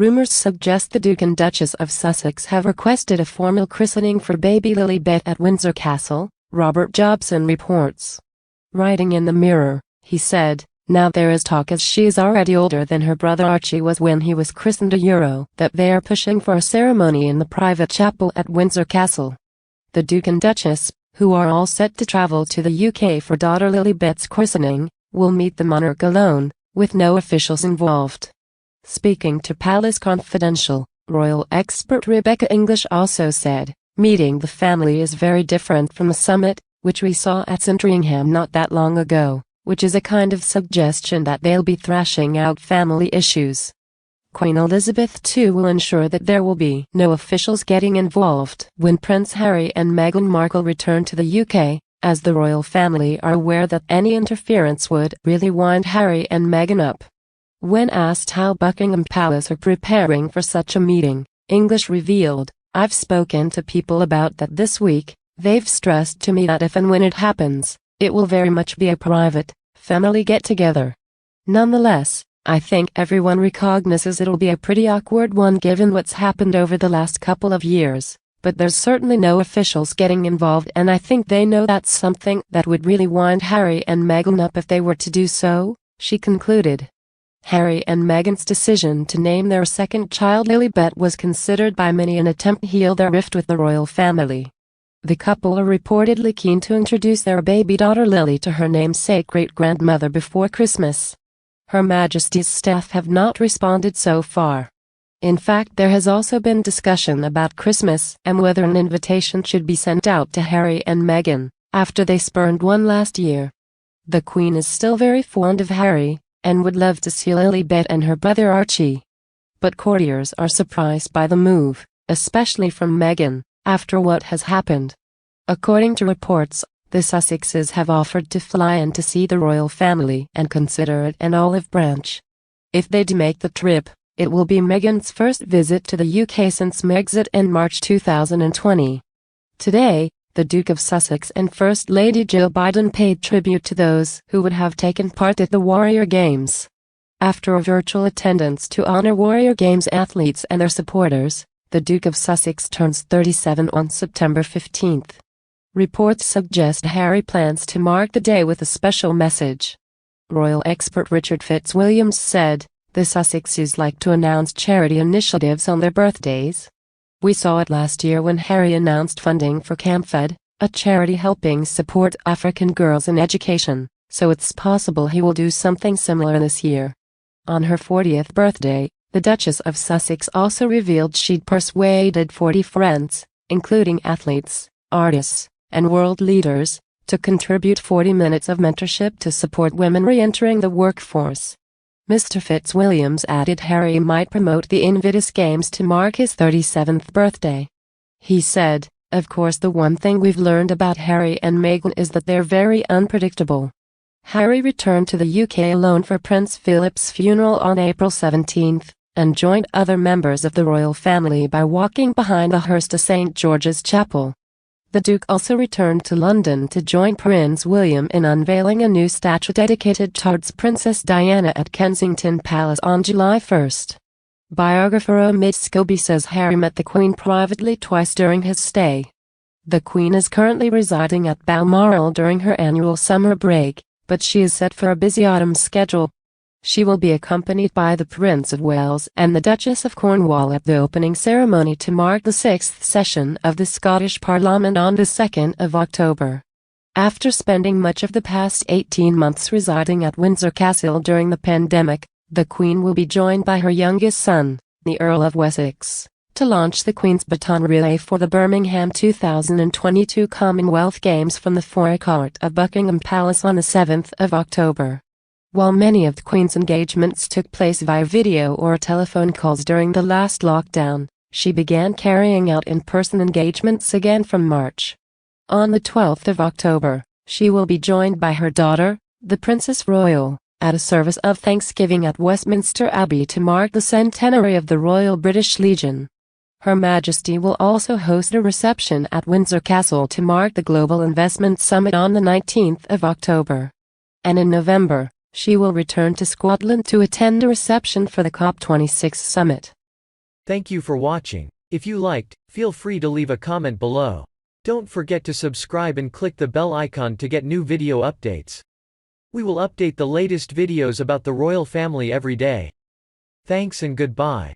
Rumors suggest the Duke and Duchess of Sussex have requested a formal christening for baby Lilibet at Windsor Castle, Robert Jobson reports. Writing in the Mirror, he said, "Now there is talk, as she is already older than her brother Archie was when he was christened that they are pushing for a ceremony in the private chapel at Windsor Castle." The Duke and Duchess, who are all set to travel to the UK for daughter Lilibet's christening, will meet the monarch alone, with no officials involved. Speaking to Palace Confidential, royal expert Rebecca English also said, "Meeting the family is very different from the summit, which we saw at Sandringham not that long ago, which is a kind of suggestion that they'll be thrashing out family issues." Queen Elizabeth II will ensure that there will be no officials getting involved when Prince Harry and Meghan Markle return to the UK, as the royal family are aware that any interference would really wind Harry and Meghan up. When asked how Buckingham Palace are preparing for such a meeting, English revealed, "I've spoken to people about that this week. They've stressed to me that if and when it happens, it will very much be a private, family get-together. Nonetheless, I think everyone recognizes it'll be a pretty awkward one given what's happened over the last couple of years, but there's certainly no officials getting involved, and I think they know that's something that would really wind Harry and Meghan up if they were to do so," she concluded. Harry and Meghan's decision to name their second child Lilibet was considered by many an attempt to heal their rift with the royal family. The couple are reportedly keen to introduce their baby daughter Lily to her namesake great-grandmother before Christmas. Her Majesty's staff have not responded so far. In fact, there has also been discussion about Christmas and whether an invitation should be sent out to Harry and Meghan, after they spurned one last year. The Queen is still very fond of Harry, and would love to see Lilibet and her brother Archie. But courtiers are surprised by the move, especially from Meghan, after what has happened. According to reports, the Sussexes have offered to fly in to see the royal family and consider it an olive branch. If they do make the trip, it will be Meghan's first visit to the UK since Megxit in March 2020. Today, the Duke of Sussex and First Lady Jill Biden paid tribute to those who would have taken part at the Warrior Games. After a virtual attendance to honor Warrior Games athletes and their supporters, the Duke of Sussex turns 37 on September 15. Reports suggest Harry plans to mark the day with a special message. Royal expert Richard Fitzwilliams said, "The Sussexes like to announce charity initiatives on their birthdays. We saw it last year when Harry announced funding for CampFed, a charity helping support African girls in education, so it's possible he will do something similar this year." On her 40th birthday, the Duchess of Sussex also revealed she'd persuaded 40 friends, including athletes, artists, and world leaders, to contribute 40 minutes of mentorship to support women re-entering the workforce. Mr. Fitzwilliams added Harry might promote the Invictus Games to mark his 37th birthday. He said, "Of course, the one thing we've learned about Harry and Meghan is that they're very unpredictable." Harry returned to the UK alone for Prince Philip's funeral on April 17, and joined other members of the royal family by walking behind the hearse to St George's Chapel. The Duke also returned to London to join Prince William in unveiling a new statue dedicated towards Princess Diana at Kensington Palace on July 1. Biographer Omid Scobie says Harry met the Queen privately twice during his stay. The Queen is currently residing at Balmoral during her annual summer break, but she is set for a busy autumn schedule. She will be accompanied by the Prince of Wales and the Duchess of Cornwall at the opening ceremony to mark the 6th session of the Scottish Parliament on the 2nd of October. After spending much of the past 18 months residing at Windsor Castle during the pandemic, the Queen will be joined by her youngest son, the Earl of Wessex, to launch the Queen's baton relay for the Birmingham 2022 Commonwealth Games from the forecourt of Buckingham Palace on the 7th of October. While many of the Queen's engagements took place via video or telephone calls during the last lockdown, she began carrying out in-person engagements again from March. On the 12th of October, she will be joined by her daughter, the Princess Royal, at a service of Thanksgiving at Westminster Abbey to mark the centenary of the Royal British Legion. Her Majesty will also host a reception at Windsor Castle to mark the Global Investment Summit on the 19th of October. And in November, she will return to Scotland to attend a reception for the COP26 summit. Thank you for watching. If you liked, feel free to leave a comment below. Don't forget to subscribe and click the bell icon to get new video updates. We will update the latest videos about the royal family every day. Thanks and goodbye.